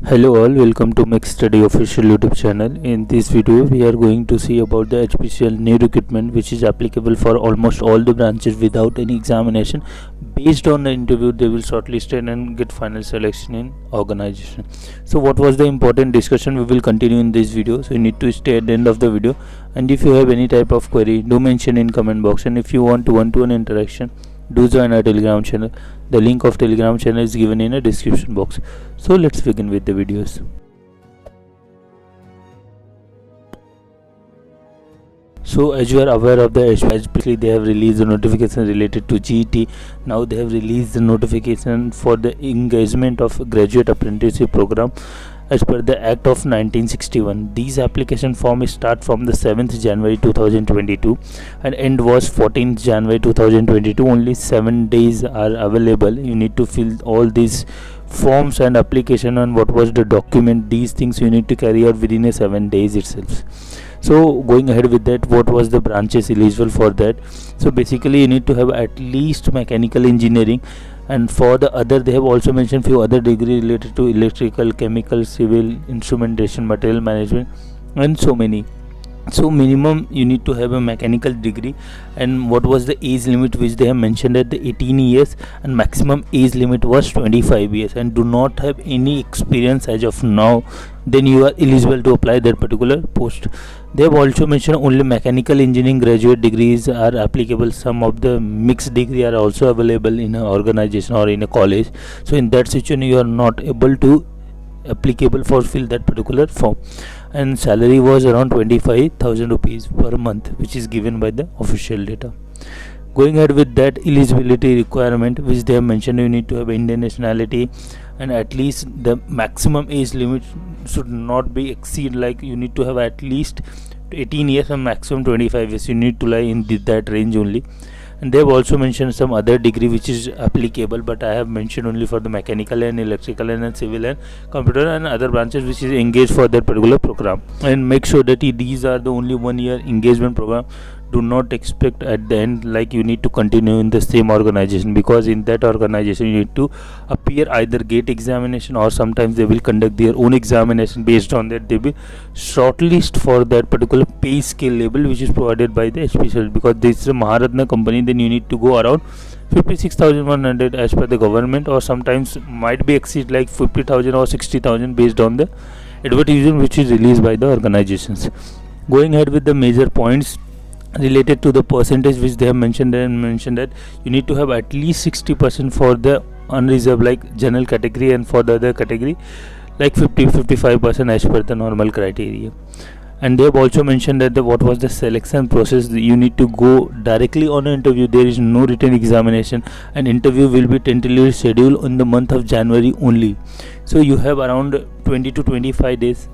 Hello all, welcome to Mix Study official YouTube channel. In this video we are going to see about the HPCL new recruitment which is applicable for almost all the branches without any examination. Based on the interview they will shortlist and get final selection in organization. So what was the important discussion we will continue in this video, so you need to stay at the end of the video, and if you have any type of query do mention in comment box, and if you want one-to-one interaction do join our Telegram channel. The link of Telegram channel is given in a description box. So let's begin with the videos. So as you are aware of the HPCL, they have released a notification related to GET. Now they have released the notification for the engagement of graduate apprenticeship program as per the Act of 1961. These application forms start from the 7th January 2022 and end was 14th January 2022. Only 7 days are available. You need to fill all these forms and application on what was the document. These things you need to carry out within a 7 days itself. So going ahead with that, what was the branches eligible for that? So basically you need to have at least mechanical engineering, and for the other they have also mentioned few other degree related to electrical, chemical, civil, instrumentation, material management, and so many. So minimum you need to have a mechanical degree. And what was the age limit which they have mentioned at the 18 years, and maximum age limit was 25 years, and do not have any experience as of now, then you are eligible to apply that particular post. They have also mentioned only mechanical engineering graduate degrees are applicable. Some of the mixed degree are also available in an organization or in a college. So in that situation you are not able to applicable for fill that particular form. And salary was around 25,000 rupees per month, which is given by the official data. Going ahead with that, eligibility requirement which they have mentioned, you need to have Indian nationality, and at least the maximum age limit should not be exceed, like you need to have at least 18 years and maximum 25 years. You need to lie in that range only. And they have also mentioned some other degree which is applicable, but I have mentioned only for the mechanical and electrical and civil and computer and other branches which is engaged for that particular program. And make sure that these are the only 1 year engagement program. Do not expect at the end like you need to continue in the same organization, because in that organization you need to appear either gate examination, or sometimes they will conduct their own examination. Based on that they will shortlist for that particular pay scale label which is provided by the HPCL. Because this is a Maharatna company, then you need to go around 56,100 as per the government, or sometimes might be exceed like 50,000 or 60,000 based on the advertisement which is released by the organizations. Going ahead with the major points related to the percentage which they have mentioned, and mentioned that you need to have at least 60% for the unreserved like general category, and for the other category like 50-55% as per the normal criteria. And they have also mentioned that what was the selection process. You need to go directly on an interview. There is no written examination, and interview will be tentatively scheduled in the month of January only. So you have around 20 to 25 days.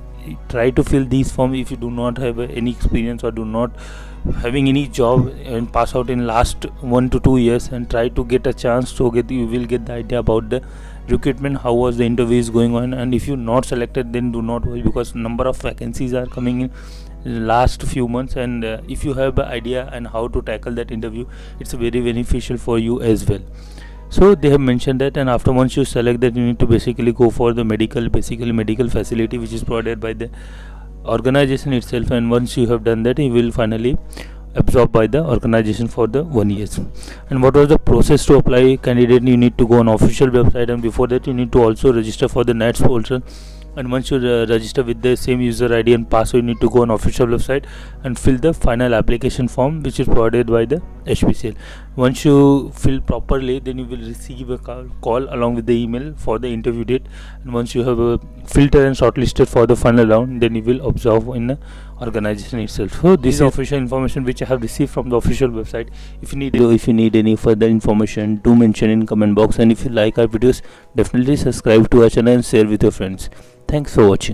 Try to fill these forms if you do not have any experience or do not having any job and pass out in last 1 to 2 years, and try to get a chance to get, you will get the idea about the recruitment, how was the interview is going on. And if you not selected, then do not worry, because number of vacancies are coming in last few months, and if you have an idea and how to tackle that interview, it's very beneficial for you as well. So they have mentioned that, and after once you select that, you need to basically go for the medical facility which is provided by the organization itself. And once you have done that, you will finally absorbed by the organization for the 1 year. And what was the process to apply candidate? You need to go on official website, and before that you need to also register for the NETS portal. And once you register with the same user ID and password, you need to go on official website and fill the final application form which is provided by the HPCL. Once you fill properly, then you will receive a call along with the email for the interview date. And once you have a filter and shortlisted for the final round, then you will observe in the organization itself. So this is official information which I have received from the official website. If you need any further information, do mention in comment box. And if you like our videos, definitely subscribe to our channel and share with your friends. Thanks for watching.